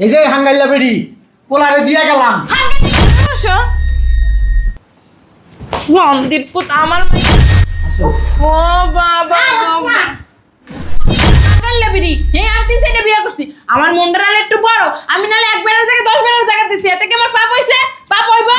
এই যে হাঙ্গাইলা বেড়ি পোলারে দিয়া গেলাম। মন্দির পুত আমার ও বাবা বিড়ি হ্যাঁ আমি 3-4টা বিয়ে করছি। আমার মনটা নালে একটু বড়, আমি নালে 1 বেলার জায়গায় 10 বেলার জায়গা দিছি, এতে কি আমার পাপ হইছে? পাপ হইব?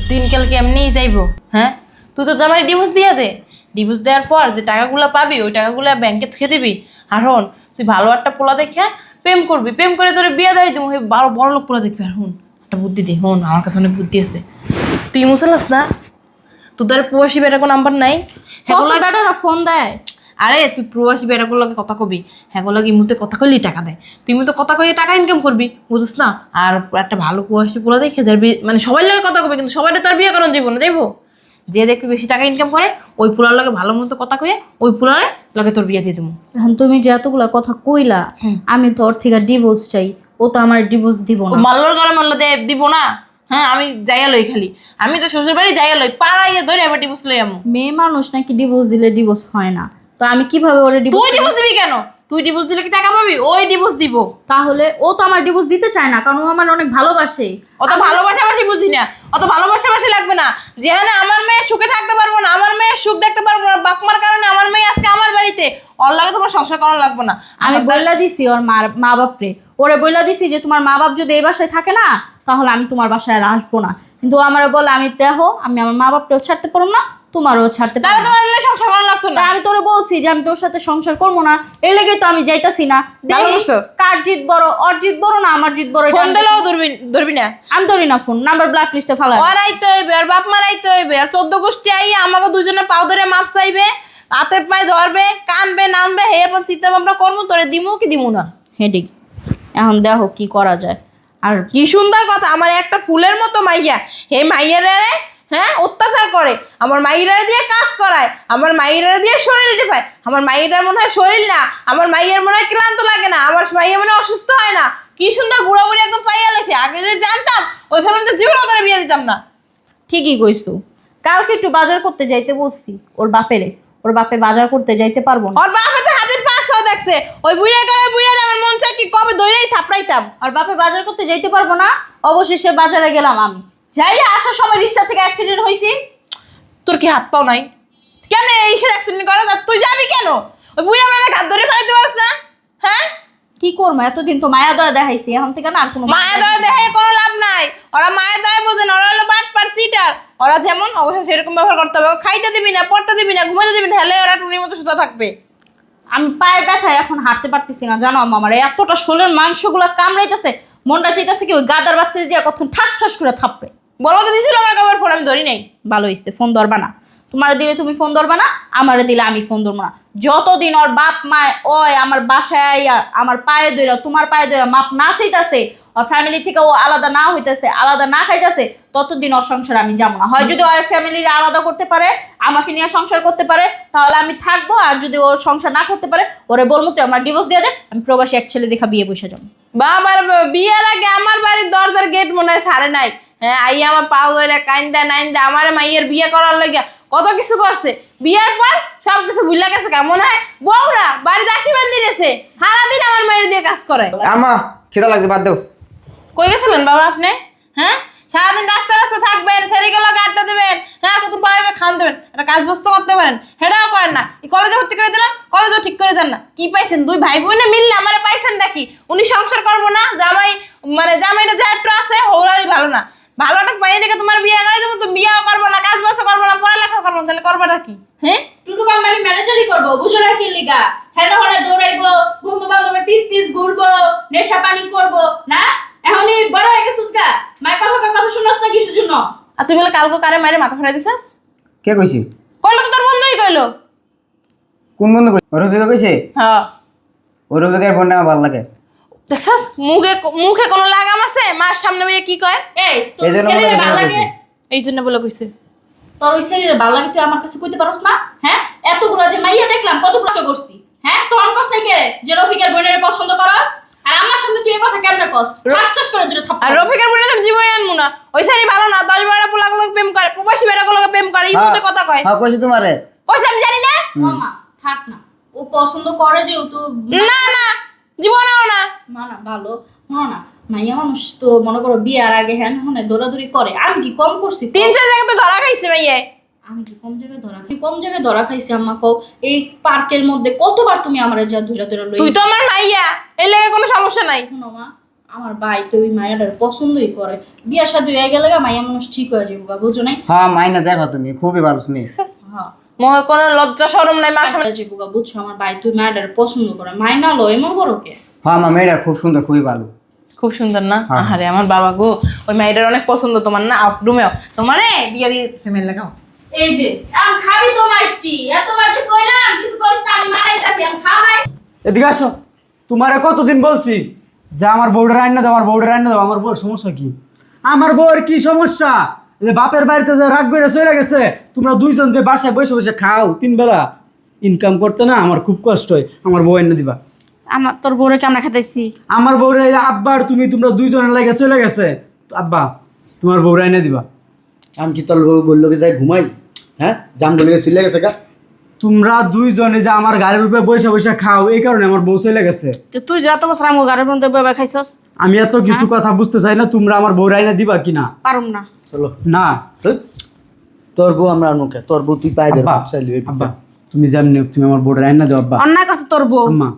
দিনকাল কি এমনিই যাইবো? হ্যাঁ তুই তো জামাই ডিভোর্স দিয়ে দে, ডিভোর্স দেওয়ার পর যে টাকাগুলো পাবি ওই টাকাগুলো ব্যাংকে থুয়ে দিবি। আর হন তুই ভালো একটা পোলা দেখে প্রেম করবি, প্রেম করে তোর বিয়ে দেয় তুমি বড় বড় লোক পোলা দেখবি। আর হন একটা বুদ্ধি দে, হন আমার কাছে অনেক বুদ্ধি আছে। তুই মুসালাস না তোদের প্রবাসী বেটার কোনো নাম্বার নাই? বেটারা ফোন দেয়। আরে তুই প্রবাসী বেটাগুলোকে কথা কবি, হ্যাঁগুলো ইমুতে কথা কইলি টাকা দেয়, তুই তো কথা কইয়ে টাকা ইনকাম করবি, বুঝিস না? আর একটা ভালো প্রবাসী পোলা দেখে যাবি, মানে সবাই লাগে কথা কবি, কিন্তু সবাই তো আর বিয়ে করানো যাইব না, যাইবো? যে দেখবি বেশি টাকা ইনকাম করে ওই পোলার লগে ভালো মতো কথা কইয়ে ওই পোলারে লগে তোর বিয়ে দিয়ে দেবো। এখন তুমি যে এতগুলা কথা কইলা, আমি তো ওর থেকে ডিভোর্স চাই, ও তো আমার ডিভোর্স দিব না। মাল্লোর ঘরে মাল্লো দিব না? হ্যাঁ আমি যাইয়া লই, খালি আমি তো শ্বশুর বাড়ি যাইয়া লই, পাড়াইয়া ধরে এবার ডিভোর্স লই আমু। মেয়ে মানুষ নাকি ডিভোর্স দিলে ডিভোর্স হয় না, তো আমি কিভাবে ওরে তুই ডিভোর্স দিবি কেন? তুই ডিভোর্স দিলে কি টাকা পাবি? ওই ডিভোর্স দিব। তাহলে ও তো আমার ডিভোর্স দিতে চায় না, কারণ ও আমার অনেক ভালোবাসে। অত ভালোবাসাবাসি বুঝি না, অত ভালোবাসাবাসি লাগবে না। যেখানে আমার মেয়ে সুখে থাকতে পারবো না, আমার মেয়ে সুখ দেখতে পারবো না, বাপমার কারণে আমার মেয়ে আজকে আমার বাড়িতে, ওর লাগে তোমার সংসার করানো লাগবে না। আমি বইলা দিছি ওর মা বাপরে, ওরে বইলা দিছি যে তোমার মা বাপ যদি এই বাসায় থাকে না তাহলে আমি তোমার বাসায় আর আসবো না। কিন্তু আমার বলে আমি দেখো আমি আমার মা বাপকেও ছাড়তে পারবো না, তোমারও ছাড়তে পারবো তাহলে না। তোমার এলে সংসার করানো লাগতো না। আমি তোরে বলছি যে আমি তোর সাথে সংসার করবো না, এই লেগেই তো আমি যাইতাছি না। ভালো করছস। কার জিত বড়, ওর জিত বড় না আমার জিত বড়? ফোন দিলেও ধরবি না। আমি ধরি না ফোন, নাম্বার ব্ল্যাক লিস্টে ফেলা। ওর আইতে হইবে, আর বাপ মার আইতে হইবে, আর 14 গোষ্ঠী আইয়া আমাকে দুজনে পাও ধরে মাপ চাইবে, হাতে পায়ে ধরবে, কানবে নামবে, হে এরপর চিন্তা ভাবনা করবো তোরে দিমু কি দিমু না। হেডিক এখন দেখো কি করা যায়। আর কি সুন্দর কথা, আমার একটা ফুলের মতো মাইয়া, হে মাইয়ারে হ্যাঁ অত্যাচার করে, আমার মাইয়ারে দিয়ে কাজ করায়, আমার মাইয়ারে দিয়ে শরীর টেপায়, আমার মাইয়ার মনে হয় শরীর না, আমার মাইয়ার মনে হয় ক্লান্ত লাগে না, আমার মাইয়া মনে হয় অসুস্থ হয় না। কি সুন্দর বুড়া বুড়ি একদম পাইয়া লেছে, আগে যদি জানতাম ওই ফ্যামিলিতে জীবনও করে বিয়ে দিতাম না। ঠিকই কইছো, কালকে একটু বাজার করতে যাইতে বলছি ওর বাপেরে, ওর বাপে বাজার করতে যাইতে পারবো না। ওর বাপে তো হাতের পাঁচও দেখছে, ওই বুড়া করে বুড়া আমার মন চায় কি কবে দৌড়েই থাপড়াইতাম। আর বাপে বাজার করতে যাইতে পারবো না, অবশেষে বাজারে গেলাম আমি। যাই আসার সময় রিক্সা থেকে অ্যাক্সিডেন্ট হয়েছি। তোর কি হাত পাও নাই? কেমন এই সাথে অ্যাক্সিডেন্ট করা যায়? তুই যাবি কেন? ওই বুড়া আমার হাত ধরে ফেলাইতে পারছ না? হ্যাঁ কি করবো, এতদিন তো মায়া দয়া দেখাইছি, এখন থেকে না আর কোনো মায়া দয়া দেখে কোনো লাভ নাই। ওরা মায়া দয়া বোঝে না, ওরা হলো বাটপার চিটার। ওরা যেমন অবশ্যই সেরকম ব্যবহার করতে হবে। খাইতে দিবি না, পড়তে দিবি না, ঘুমাতে দিবি না, হেলে ওরা টুনির মতো সোজা থাকবে। আমি পায়ের ব্যথায় এখন হাঁটতে পারতেছি না, জানো আমার এতটা শরীরের মাংসগুলো কামড়াইতেছে, মনটা চাইতেছে কি ওই গাদার বাচ্চার দিয়ে কখন ঠাস ঠাস করে থাপড়ে। বলো তো দিছিল আমার কাবার ফোন, আমি ধরি নাই। ভালো হইছে, ফোন ধরবা না। তোমার দিলে তুমি ফোন ধরবা না, আমারে দিলে আমি ফোন ধরবো না। যতদিন ওর বাপ মা ওই আমার বাসায় আইয়া আমার পায়ে ধরে, তোমার পায়ে ধরে মাপ না চাইতেছে, ওর ফ্যামিলি থেকে ও আলাদা না হইতেছে, আলাদা না খাইতেছে, ততদিন ওর সংসার আমি যাবো না। হয় যদি ওর ফ্যামিলির আলাদা করতে পারে, আমাকে নিয়ে সংসার করতে পারে, তাহলে আমি থাকবো। আর যদি ওর সংসার না করতে পারে, ওরে বলবো তুই আমার ডিভোর্স দিয়ে দে, আমি প্রবাসী এক ছেলে দেখা বিয়ে বসে যাবো। বাবার বিয়ের আগে আমার বাড়ির দরজার গেট মনে হয় ছাড়ে নাই। হ্যাঁ আইয়া আমার পাও ধরে কাইন্দা নাইন্দা আমার মাইয়ের বিয়ে করার লাগিয়া কত কিছু করছে। বিয়ের পর সব কিছু ভুলে গেছে, মনে হয় বউরা বাড়িতে আশীর্বাদ দিয়েছে, সারাদিন আমার মায়ের দিয়ে কাজ করে। আমা খিদা লাগছে, বাদ দাও। কই গেছিলেন বাবা আপনি? হ্যাঁ সারাদিন রাস্তা রাস্তা থাকবেন, সেরিগুলো আড্ডা দেবেন, হ্যাঁ কত পড়াইবে খান দেবেন, একটা কাজ বস্ত করতে পারেন, সেটাও করেন না। কলেজে ভর্তি করে দিলাম, কলেজও ঠিক করে যান না। কি পাইছেন? 2 ভাই বোনে মিললে আমারে পাইছেন নাকি? উনি সংসার করবো না, জামাই মানে জামাইটা যা একটু আছে হৌরারি ভালো না, ভালো একটা পাইয়ে দেখে তোমার বিয়ে করে দেবো, তুমি বিয়েও করবো না, কাজ বাসও করবো না, পড়ালেখা করবো না, তাহলে করবোটা কি? হ্যাঁ টুটু কোম্পানি ম্যানেজারই করবো, বুঝো না কি লিগা? হেনা হলে দৌড়াইবো, বন্ধু বান্ধবের পিস পিস ঘুরবো, নেশা পানি করবো না? এখনই বড় হয়ে গেছিস গা, মায়ের কথা শুনস না কিছুর জন্য? আর তুই বলে কালকে কারে মায়ের মাথা ফেরাই দিছিস? কে কইছি? কইলো তো তোর বন্ধুই কইলো। কোন বন্ধু কইছে? অরবিকা কইছে? হ্যাঁ অরবিকার ফোনটা আমার ভালো লাগে। দেখছস মুখে মুখে কোনো লাগাম আছে? মার সামনে মেয়ে কি কয়? এই তোর এই জন্য ছেলেরে আমাকে ভালো ফোন লাগে? কইছে। এই জন্য বলে কইছে। তোর ওই ছেলেরে ভালো লাগে তুই আমার কাছে কইতে পারোস না? হ্যাঁ এতগুলো যে মাইয়া দেখলাম, কত কষ্ট করছি, হ্যাঁ তোর কষ্ট নাই কে যে রফিকের বোনের পছন্দ করস? আর আমার সামনে তুই এই কথা কেমনে কস? ঠাস করে দূরে থাপ। আর রফিকের বলে তো জীবনে আনমু না, ওই সারি ভালো না, 10-12টা পোলাগুলো প্রেম করে, প্রবাসী বেটাগুলো প্রেম করে, এই মধ্যে কথা কয়। হ্যাঁ কইছি তোমারে। কইছে আমি জানি না। মামা থাক না, ও পছন্দ করে যে ও তো না না জীবনেও না। মা না ভালো শোনো না, মাইয়া মানুষ তো মনে করো বিয়ার আগে হ্যাঁ হনে দৌড়াদৌড়ি করে, আমি কি কম করছি? 3-4 জায়গা তো ধরা খাইছে মাইয়ে। আমি কি কম জায়গায় ধরা খাই? কম জায়গায় ধরা খাইছি আম্মা কও? এই পার্কের মধ্যে কতবার তুমি আমার যা ধুরা ধুরা লই। তুই তো আমার মাইয়া, এর লাগে কোনো সমস্যা নাই। শোনো মা, আমার ভাই তো ওই মায়াটার পছন্দই করে, বিয়া শাদী হয়ে গেলে মাইয়া মানুষ ঠিক হয়ে যাবো, বুঝো নাই? হ্যাঁ মাইনা দেখো তুমি খুবই ভালো মেয়ে। হ্যাঁ মোহে কোনো লজ্জা শরম নাই মার সামনে। যাবো বুঝছো, আমার ভাই তুই মায়াটার পছন্দ করে, মাইনা লো এমন করো কে? হ্যাঁ আমার মেয়েটা খুব সুন্দর খুবই ভালো। খুব সুন্দর না? হ্যাঁ। আরে আমার বাবা গো, ওই মাইটার অনেক পছন্দ তোমার না, আপরুমেও তোমারে বিয়া দিয়ে দিতেছে মেয়ে লাগাও। এই যে আম খাবি তো মাইটি, এতবার যে কইলাম কিছু কইছ না, আমি মারাইতাছি, আম খাবাই। এদিকে আসো, তোমারে কতদিন বলছি যে আমার বউটা রান্না দাও, আমার বউটা রান্না দাও। আমার বউর সমস্যা কি? আমার বউয়ের কি সমস্যা? যে বাপের বাড়িতে যে রাগ করে চলে গেছে, তোমরা দুইজন যে বাসায় বসে বসে খাও 3 বেলা, ইনকাম করতে না আমার খুব কষ্ট হয়। আমার বউ এনে দিবা। আমার তোর বউরে কি আমরা খাইতেছি? আমার বউরে আব্বা আর তুমি তোমরা দুইজনের লাগে চলে গেছে, তো আব্বা তোমার বউরা এনে দিবা। আমি কি তোর বউ বললো কি যাই ঘুমাই? হ্যাঁ জাম বলে চলে গেছে গা। তোমরা দুইজনে যে আমার গাড়ির উপরে বসে বসে খাও, এই কারণে আমার বউ চলে গেছে। তো তুই যত বছর আমার ঘরের মধ্যে বইবা খাইছস? আমি এত কিছু কথা বুঝতে চাই না, তোমরা আমার বউরা এনে দিবা কিনা? পারুম না। চলো না চল। তোর বউ আমরা মুখে, তোর বউ তুই পায়ে আব্বা, ধরে আব্বা তুমি যেমনি হোক, তুমি আমার বউটা রান্না দাও আব্বা। অন্যায় করছে তোর বউ। আম্মা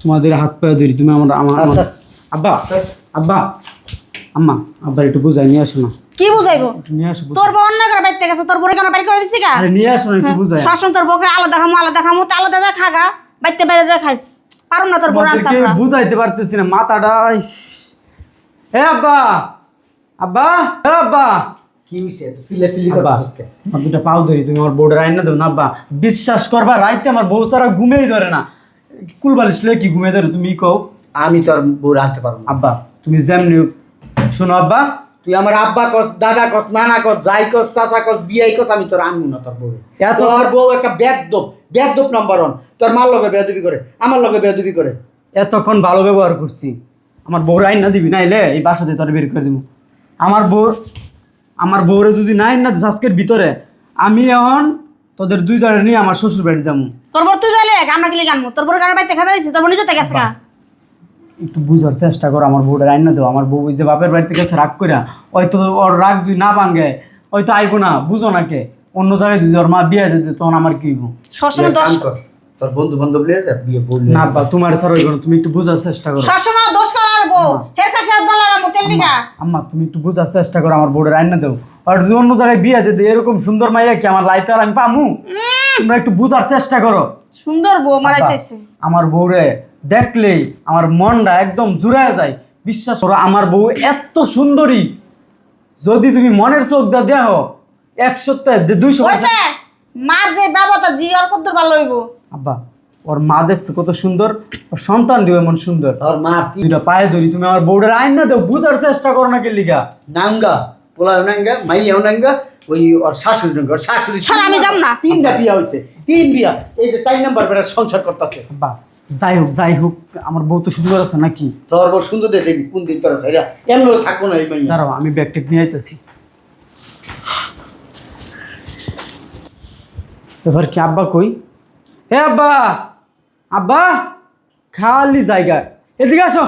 তোমাদের হাত পায়ে ধরি, তুমি আমার আমার আমার- আচ্ছা। আব্বা আব্বা আম্মা আব্বা একটু বুঝাই নিয়ে আসো না, কি বুঝাইবো? একটু নিয়ে আসো। তোর বউ অন্যায় করে বাইতে গেছে, তোর বউরে কেন বাইর করে দিছি গা? আরে নিয়ে আসো না, একটু বুঝাই। শাসন তোর বউকে আলাদা খামু তো আলাদা যা খাগা, বাইতে বাইরে যা খাইস। পারুম না তোর বউ রান্না তোমাদেরকে বুঝাইতে পারতেছি না, মাথাটা ইস। এ আব্বা আব্বা এ আব্বা কি হইছে? তুই সিলে সিলি আব্বা, করছিস কে? আমার দুটা পাও ধরি, তুমি আমার বউটা রান্না দাও না আব্বা। বিশ্বাস করবা, রাইতে আমার বউ ছাড়া ঘুমেই ধরে না। কুলবালিশ লয়ে কি ঘুমিয়ে ধরে তুমি কও? আমি তোর বউ রাখতে পারবো না। আব্বা তুমি যেমনি হোক, শোনো আব্বা, তুই আমার আব্বা কস, দাদা কস, নানা কস, যাই কস, চাচা কস, বিয়াই কস, আমি তোর আনবো না তোর বউ। এত- তোর বউ একটা বেদব নাম্বার 1। তোর মার লগে বেয়াদবি করে, আমার লগে বেয়াদবি করে। এতক্ষণ ভালো ব্যবহার করছি, আমার বউ রাইন না দিবি, নাইলে এই বাসাতে তোর বের করে দিব। আমার বউরে যদি নাই না আজকের ভিতরে, আমি এখন তোদের দুইজনে নিয়ে আমার শ্বশুর বাড়ি যাবো। তোর বউ তুই যাইলে আমরা কি জানবো? তোর বউর কারণে বাইতে খাতা দিছি, তোর বউ নিজে গেছে গা। একটু বুঝার চেষ্টা করো, আমার বউটা রাইন না দেবো। আমার বউ ওই যে বাপের বাড়িতে গেছে রাগ করে, হয়তো ওর রাগ যদি না ভাঙে হয়তো আইবো না, বুঝো না কে অন্য জায়গায় যদি ওর মা বিয়ে দিতে, তখন আমার কি হইব? সবসময় তুই এক দোষ, কাম কর, তোর বন্ধু বান্ধব লিয়ে যা, বিয়ে বললি না আব্বা তোমার ছাড়া হইব না, তুমি একটু বুঝার চেষ্টা করো। সবসময় দোষ করার বউ হের কাছে হাত লাগাবো তেল লিগা। আম্মা তুমি একটু বুঝার চেষ্টা করো, আমার বউটা রাইন না দেবো। আর যদি অন্য জায়গায় বিয়ে দিতে, এরকম সুন্দর মাইয়া কি আমার লাইফে আর আমি পামু? তোমরা একটু বুঝার চেষ্টা করো। সুন্দর বউ মারাইতেছে। আমার বউরে দেখলেই আমার মনটা একদম জুড়ায় যায়। বিশ্বাস করো, আমার বউ এত সুন্দরী, যদি তুমি মনের চোখ দা দেখো 100-200। হইছে মার যে বাবাটা জি আর কত ভালো হইব। আব্বা ওর মা দেখছে কত সুন্দর, ওর সন্তান দিও এমন সুন্দর। তোর মার তুই দুইটা পায়ে ধরি, তুমি আমার বউটার আইন না দেও, বুঝার চেষ্টা করো না কে লিগা? নাঙ্গা, পোলাও নাঙ্গা, মাইয়াও নাঙ্গা, ওই ওর শাশুড়ি নাঙ্গা, ওর শাশুড়ি। শোন, আমি যাম না। 3টা বিয়া হইছে, 3 বিয়া। এই যে 4 নাম্বার বেটা সংসার করতেছে। আব্বা যাই হোক আমার বউ তো সুন্দর আছে নাকি? তোর বউ সুন্দর দিয়ে দেখবি কোন দিন তোর সাইরা এমন থাকবো না এই মাইয়া। দাঁড়াও আমি ব্যাগ টেক নিয়ে আইতেছি। এবার কি আব্বা কই? হে আব্বা, আব্বা খালি জায়গা, এদিকে আসো।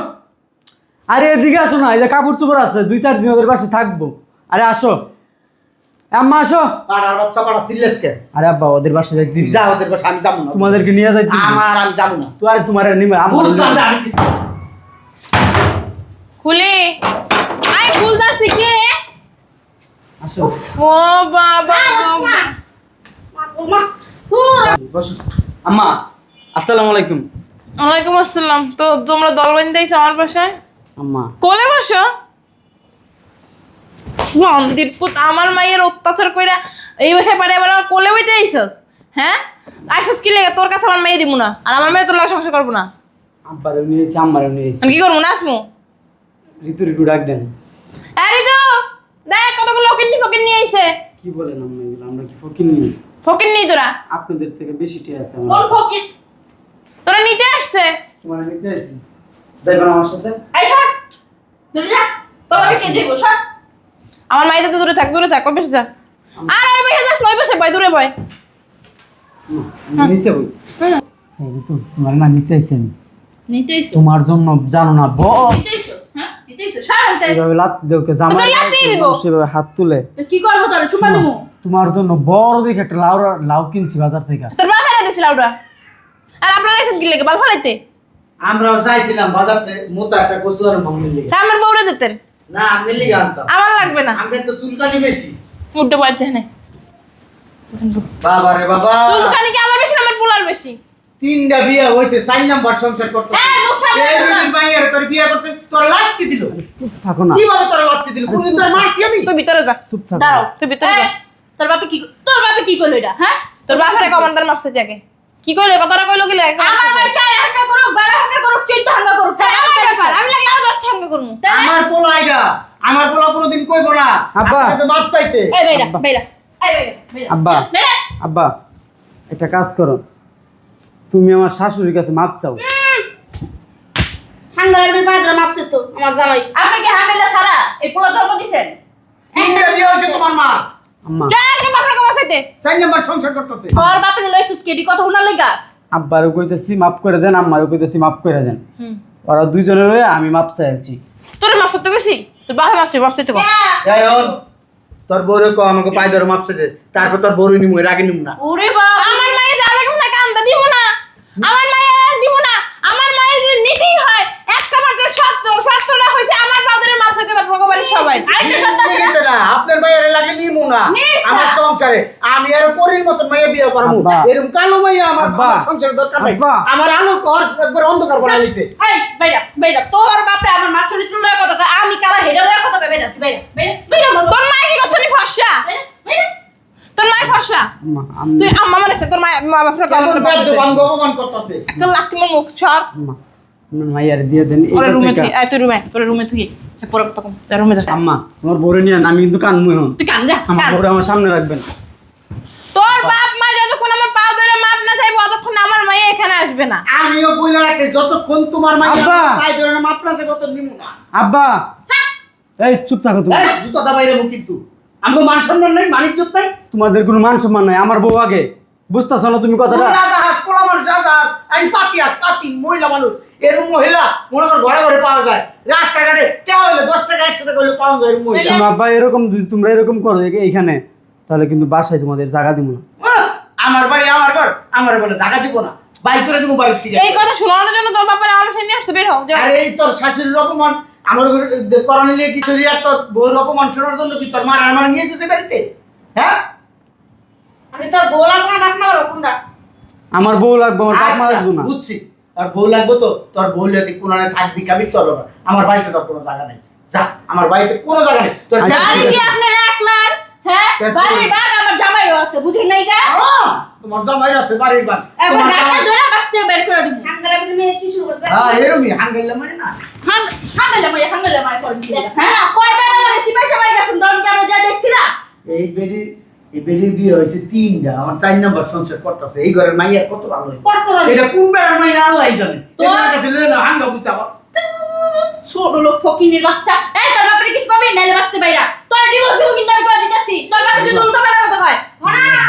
আরে এদিকে আসো না, এই যে কাপড় চোপড় আছে, 2-4 দিন ওদের পাশে থাকবো। আরে আসো আম্মা আসো। আর বাচ্চা পাড়া সিরিয়াস কে? আরে আব্বা ওদের বাসে যাই তুই যা ওদের পাশে, আমি যাবো না। তোমাদেরকে নিয়ে যাই আমি যাবো না। তোমার নিমে বুঝলাম না, আমি কিছু- খুলে আই খুলতাছি কি রে? আসো। ও বাবা গো। বসো। আম্মা আসসালামু আলাইকুম। ওয়ালাইকুম আসসালাম। তো তোমরা দল বাঁধতেইছো আমার বাসায়? আম্মা কোলে বসো। মন্দির পুত আমার মায়ের অত্যাচার কইরা এই বাসায় পারে আবার আমার কোলে বইতে আইছস? হ্যাঁ আইছস কি লাগে? তোর কাছে আমার মেয়ে দিব না, আর আমার মেয়ে তোর লাগে সংসার করবো না। আব্বারে নিয়ে এসে আম্মারে নিয়ে এসে আমি কি করবো? নাচমু? ঋতু ডাক দেন। আরে তো দেখ কতগুলো ফকির নিয়ে আইছে। কি বলেন আম্মা এগুলো? আমরা কি ফকির নিই? ফকির নিই তোরা? আপনাদের থেকে বেশি টিয়া আছে কোন আমার। ফকির? তোরা নিতে আসছে। তোমার নিতে আইছি, যাইবা না আমার সাথে? এই সর, দূরে যা। তোর আগে কে যাইবো? সর। আমার মাইতে তো দূরে থাক ওই পাশে যা। আর ওই পাশে যাস না, ওই পাশে বয়, দূরে বয়। নিচে বই। এই ঋতু তোমার না নিতে আইছি আমি। নিতেইছো তোমার জন্য জানো না নিতেইছো হ্যাঁ নিতেইছো সারাতে এইভাবে লাত দেও কে জামাই তোকে লাথি দিব। সেভাবে হাত তুলে তো কি করবো তোরে চুপা দেবো তোমার জন্য বড় দেখে একটা লাউ কিনছি বাজার থেকে তোর বাপ এনে দিছিল ওটা আর আপনারা এসেন কি লেগে বাল ফালাইতে আমরাও চাইছিলাম বাজারতে মোটা একটা কচু আর মামুন লিগে তা আমার বউরে দিতেন না আমি লিগে আনতাম আমার লাগবে না আমরা তো চুলকানি বেশি উঠতে পারতে না বাবা রে বাবা চুলকানি কি আমার বেশি না আমার পোলার বেশি 3টা বিয়ে হইছে 4 নাম্বার সংসার করতে হ্যাঁ, মুখ সামনে এই কথা। বিটির মাইয়ার তোর বিয়ে করতে তোর লাত্তি দিল চুপ থাকো না কিভাবে তোর লাত্তি দিল কোনদিন তোর মারছি আমি তুই ভিতরে যা চুপ থাকো দাঁড়াও তুই ভিতরে যা তোর বাপে কি করলো এটা হ্যাঁ তোর বাপের কমান্ডার মাপছে যাকে কি কইলো কথাটা কইলো কি লাগে আমার ভাই 4 হাঙ্গা করুক 12 হাঙ্গা করুক 14 হাঙ্গা করুক আমার ব্যাপার আমি লাগলে আরো 10 টাকা করবো আমার পোলা এটা আমার পোলা কোনোদিন কইবো না আব্বা। আপনার কাছে মাপ চাইতে এই বেরা বেরা এই বেরা আব্বা বেরা আব্বা একটা কাজ করো তুমি আমার শাশুড়ির কাছে মাপ চাও হাঙ্গারের বাদরা মাপছে তো আমার জামাই। আপনি কি হামেলা সারা এই পোলা জন্ম দিছেন 3টা বিয়ে হইছে তোমার মা আম্মা যা আগে বাপের কমা খাইতে 4 নাম্বার সংসার করতেছে আর বাপের লইছুস কি কথা শোনা লাগা আব্বারও কইতেছি মাপ করে দেন আম্মারও কইতেছি মাপ করে দেন ওরা দুইজনের হয়ে আমি মাপ চাইছি তোর মাপ করতে কইছি তোর বাপে মাপছে মাপছে তো এই হল তোর বউরে কো আমাকে পায় ধরে মাপ চাইতে তারপর তোর বউরে নিমু এর আগে নিমু না ওরে বাবা আমার মায়ে যা লাগে না কান্দা দিব না আমার মায়ে দিব না আমার মায়ে যদি নিতেই হয় একটা মাত্র সত্যটা হইছে আমার বাদরে মাপ চাইতে পারবো ভগবানের সবাই আরেকটা সত্য আছে না? নিতে না আপনার মায়ের লাগে নিমু না নিস না। আমার সংসারে আমি আর পরির মতন মাইয়া বিয়ে করব আব্বা। এরকম কালো মাইয়া আমার আব্বা। আমার সংসারে দরকার নাই আব্বা। আমার আলো ঘর একবার অন্ধকার বানাই দিছে এই বেরা বেরা তোর বাপে আমার মা চরিত্র লয় কথা কয় আমি কালা হেডা লয় কথা কয় বেরা বেরা বেরা বেরা আমার তোর মায়ে কি করতে নি ফসা বেরা তোর মায়ে ফসা আম্মা আম্মা তুই আম্মা মানে তোর মা বাপের কেমন কমা বেদ বাঙ্গ অপমান করতেছে একটা লাত্তি মোর মুখ সব আম্মা আমার মাইয়ার দিয়ে দেন ওরে রুমে এইবার তুই থেকে- আয় তুই রুমে তোর রুমে তুই পরে তখন রুমে যা আম্মা তোমার বউরে নিয়ে আমি কিন্তু কানমু এখন তুই কান যা আমার কান। বউরে আমার সামনে রাখবেন তোর বাপ মা যতক্ষণ আমার পা ধরে মাপ না চাইবো ততক্ষণ আমার মায়ে এখানে আসবে না আমিও বলে রাখি যতক্ষণ তোমার মাইয়া আব্বা। পায় ধরে না মাপ না চাইতে তত নিমু না আব্বা এই চুপ থাকো তুমি এই জুতা দাবাই রেবো কিন্তু আমগো মান সম্মান নাই মানিজ্য নাই তোমাদের কোনো মান সম্মান নাই আমার বউ আগে বুঝতেছো না তুমি কথাটা রাজা হাস পোলা মানুষ রাজা হাস আমি পাতি মহিলা মানুষ এরকম মহিলা মনে কর ঘরে ঘরে পাওয়া যায় রাস্তাঘাটে টেয়া হইলে 10 টাকা 100 টাকা হইলে পাওয়া যায় এরকম মহিলা তোমার আব্বা এরকম যদি তোমরা এরকম করো এইখানে তাহলে কিন্তু বাসায় তোমাদের জায়গা দিব না আমার বাড়ি আমার ঘর আমার বলে জায়গা দিব না বাই করে দিব বাড়ির থেকে এই কথা শোনানোর জন্য তোর বাপের আমার সামনে আসতে বের হোক আর এই তোর শাশুড়ির অপমান আমার করণে নিয়ে কিছু রিয়ার তোর বউর অপমান শোনার জন্য কি তোর মার আমার নিয়ে এসেছে বাড়িতে হ্যাঁ আমি তোর বউ লাগবে না বাপ মা লাগবে কোনটা? আমার বউ লাগবে আমার বাপ মা আচ্ছা, লাগবে না বুঝছি আর বউ লাগবে তো তোর বউ লাগে কোনানে থাকবি খাবি তোর ব্যাপার আমার বাড়িতে তোর কোনো জায়গা নেই যা আমার বাড়িতে কোনো জায়গা নেই তোর আচ্ছা, বাড়ি কি আপনার একলার হ্যাঁ বাড়ির বাগ আমার জামাইও আছে বুঝেন নাই গা তোমার জামাই আছে বাড়ির বাড়ি এখন তোমার গাড়িটা জামাই- ধরে বাসতে বের করে দিব হাঙ্গারের মেয়ে কি শুরু করছে? হ্যাঁ এরমই হাঙ্গাইলে মানে না হাঙ্গালে মাই করে দিল হ্যাঁ কয় বেড়া লাগে চিপাই সবাই গেছেন দন কি আমরা যা দেখছি না এই বেডির বিয়ে হয়েছে 3টা আমার 4 নাম্বার সংসার করতেছে এই ঘরের মাইয়া কত ভালো হয়েছে। কত করো? এটা কোন বেড়ার মাইয়া আল্লাহ জানে তো- তোমার কাছে লয়ে না হাঙ্গা বুঝাবো ছোট লোক ফকিনের বাচ্চা এই তোর বাপরে কিছু কবি নাইলে বাসতে বাইরা তোর ডিভোর্স দিব কিন্তু আমি কই দিতাছি তোর বাপে যদি উল্টো পাল্টা কথা কয়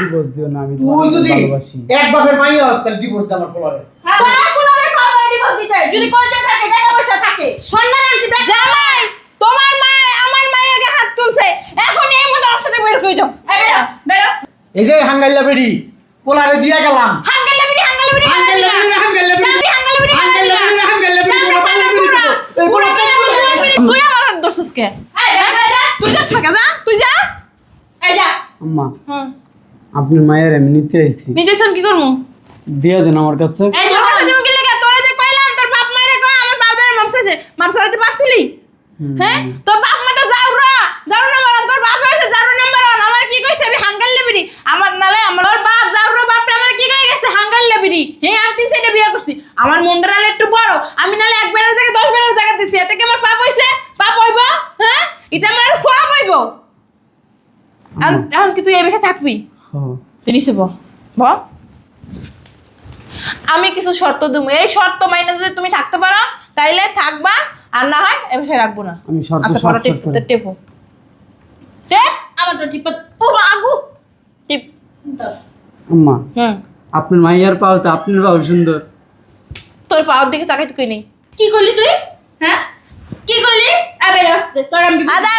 ডিভোর্স দিও না আমি তুই তোমাকে যদি ভালোবাসি এক বাপের মাইয়া হস তাহলে ডিভোর্স দে আমার পোলারে তোর কোলারে কবে ডিভোর্স দিতে যদি কই যায় থাকে টাকা পয়সা থাকে সন্ধ্যা আনছি জামাই তোমার মা আমার মায়ের গায়ে হাত তুলছে এখন এই মতো আমার সাথে বের করে যাও এই বেরো বেরো এই যে হাঙ্গাইলা বেডি পোলারে দিয়া গেলাম হাঙ্গালে বিড়ি হাঙ্গাইলা বেডি হাঙ্গাইলা বেডি হাঙ্গালে বিড়ি হাঙ্গাইলা বেডি হাঙ্গাইলা বেডি পোলা পালা বেডি দেবো এই পোলা পালা বেডি দেবো তুই আমার দোষস কে এই বেরো যা তুই যাস না যা তুই যা এই যা আম্মা হুম আপনার মায়ের আমি নিতে আইছি নিজের কি করমু দিয়ে দেন আমার কাছে এই তোর যা কাছে তুমি কি লাগা তোরে যে কইলাম তোর বাপ মায়ের কই আমার বাপ ধরে মাপসাছে মাপসাইতে পারছিলি হ্যাঁ তোর বাপ মা তো যাও না মারান তোর বাপ হইছে যাও নাম্বার 1 আমার কি কইছে আমি হাঙ্গাল লেবিরি আমার নালে আমার তোর বাপ যাও বাপ আমার কি কই গেছে হাঙ্গাল লেবিরি হ্যাঁ আমি 3 বিয়ে করছি আমার মুন্ডরালে একটু বড় আমি নালে এক বেলার জায়গায় 10 বেলার জায়গা দিছি এতে কি আমার পাপ হইছে পাপ হইব হ্যাঁ এটা আমার সওয়াব হইব এখন কি তুই এই বেশে থাকবি হ্যাঁ তুই নিচে ব আমি কিছু শর্ত দেবো এই শর্ত মাইনে যদি তুমি থাকতে পারো তাইলে থাকবা আর না হয় এ বিষয়ে রাখবো না আমি শর্ত আচ্ছা সব পরে টিপ শর্ত টেপো টেপ আমার তো টিপ ও আগু টিপ আম্মা হুম আপনার মাইয়ার পাও তো আপনার পাও সুন্দর তোর পাওয়ার দিকে তাকাই তো কই নেই। কি করলি তুই? হ্যাঁ কি করলি? বের আসতে তোর আমি দাঁড়া,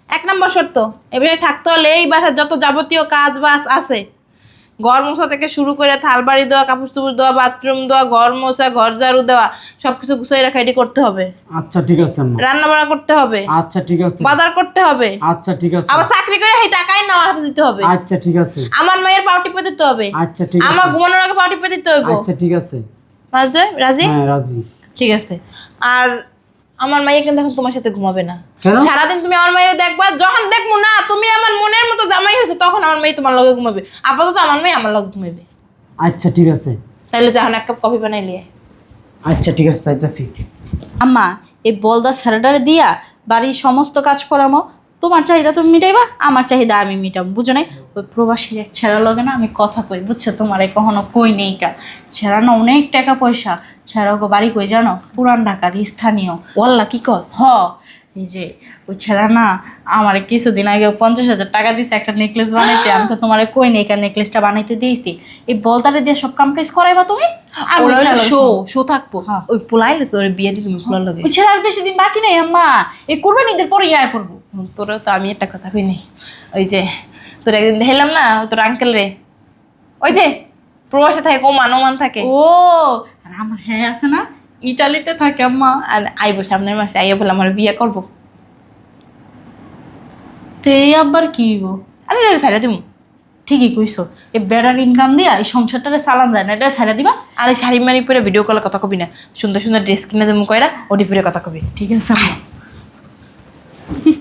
1 নম্বর শর্ত, এবারে থাকতে হলে এই বাসার যত যাবতীয় কাজ বাজ আছে, ঘর মোছা থেকে শুরু করে থালবাড়ি দেওয়া, কাপড় চোপড় দেওয়া, বাথরুম দেওয়া, ঘর মোছা, ঘর ঝাড়ু দেওয়া, সবকিছু গুছিয়ে রাখা এটি করতে হবে। আচ্ছা ঠিক আছে আম্মা। রান্না বান্না করতে হবে, আচ্ছা ঠিক আছে। বাজার করতে হবে, আচ্ছা ঠিক আছে। আবার চাকরি করে সেই টাকাই নেওয়া হাতে দিতে হবে। আচ্ছা ঠিক আছে। আমার মায়ের পাও টিপে দিতে হবে। আচ্ছা ঠিক আছে। আমার ঘুমানোর আগে পাও টিপে দিতে হবে। আচ্ছা ঠিক আছে। রাজি? রাজি? হ্যাঁ রাজি। ঠিক আছে। আর আমার মাইয়া কিন্তু এখন তোমার সাথে ঘুমাবে না। কেন? সারাদিন তুমি আমার মাইয়া দেখবা, যখন দেখবো না তুমি আমার মনের মতো জামাই হয়েছো, তখন আমার মেয়ে তোমার লগে ঘুমাবে। আপাতত আমার মেয়ে আমার লগে ঘুমাবে। আচ্ছা ঠিক আছে। তাইলে যখন 1 কাপ কফি বানাই লিয়ে। আচ্ছা ঠিক আছে, চাইতেছি। আম্মা এই বলদা স্যারেটারে দিয়া বাড়ির সমস্ত কাজ করামো, তোমার চাহিদা তুমি মিটাইবা, আমার চাহিদা আমি মিটাবো, বুঝো নাই? ওই প্রবাসীর এক ছেঁড়া লগে না আমি কথা কই, বুঝছো? তোমার এই কখনো কই নেই কা, ছেঁড়া না অনেক টাকা পয়সা, ছেঁড়া গো বাড়ি কই জানো? পুরান ঢাকার স্থানীয়। ওয়াল্লা কি কস? এই যে ওই ছেঁড়া না আমার কিছুদিন আগে 50,000 টাকা দিছে একটা নেকলেস বানাইতে, আমি তো তোমার কই নেই কা নেকলেসটা বানাইতে দিয়েছি। এই বলদারে দিয়ে সব কাম কাজ করাইবা তুমি? আমি ওই ছেঁড়া লগে শো থাকবো। হ্যাঁ। ওই পোলাইলে তোর বিয়ে দিবি তুমি পোলার লগে। ওই ছেঁড়া আর বেশি দিন বাকি নেই আম্মা, এই কোরবানিদের পরে আয় পড়বো। তোরা তো আমি একটা কথা কই নাই। ওই যে তোর একদিন দেখলাম না, তোর আঙ্কেল রে, ওই যে প্রবাসে থাকে, ওমান থাকে। ও আর আমার হ্যাঁ আছে না, ইটালিতে থাকে আম্মা। আর আইবো সামনের মাসে, আইয়া বলে আমার বিয়ে করবো। তো এই আব্বার কি হইব? আরে সাইডা দিমু। ঠিকই কইছো, এই বেড়ার ইনকাম দিয়া এই সংসারটারে চালান যায় না, এটা ছাড়া দিবা। আরে শাড়ি মারি পরে ভিডিও কলে কথা কবি না, সুন্দর সুন্দর ড্রেস কিনে দেবো কয়রা, ওটি পরে কথা কবি। ঠিক আছে আম্মা।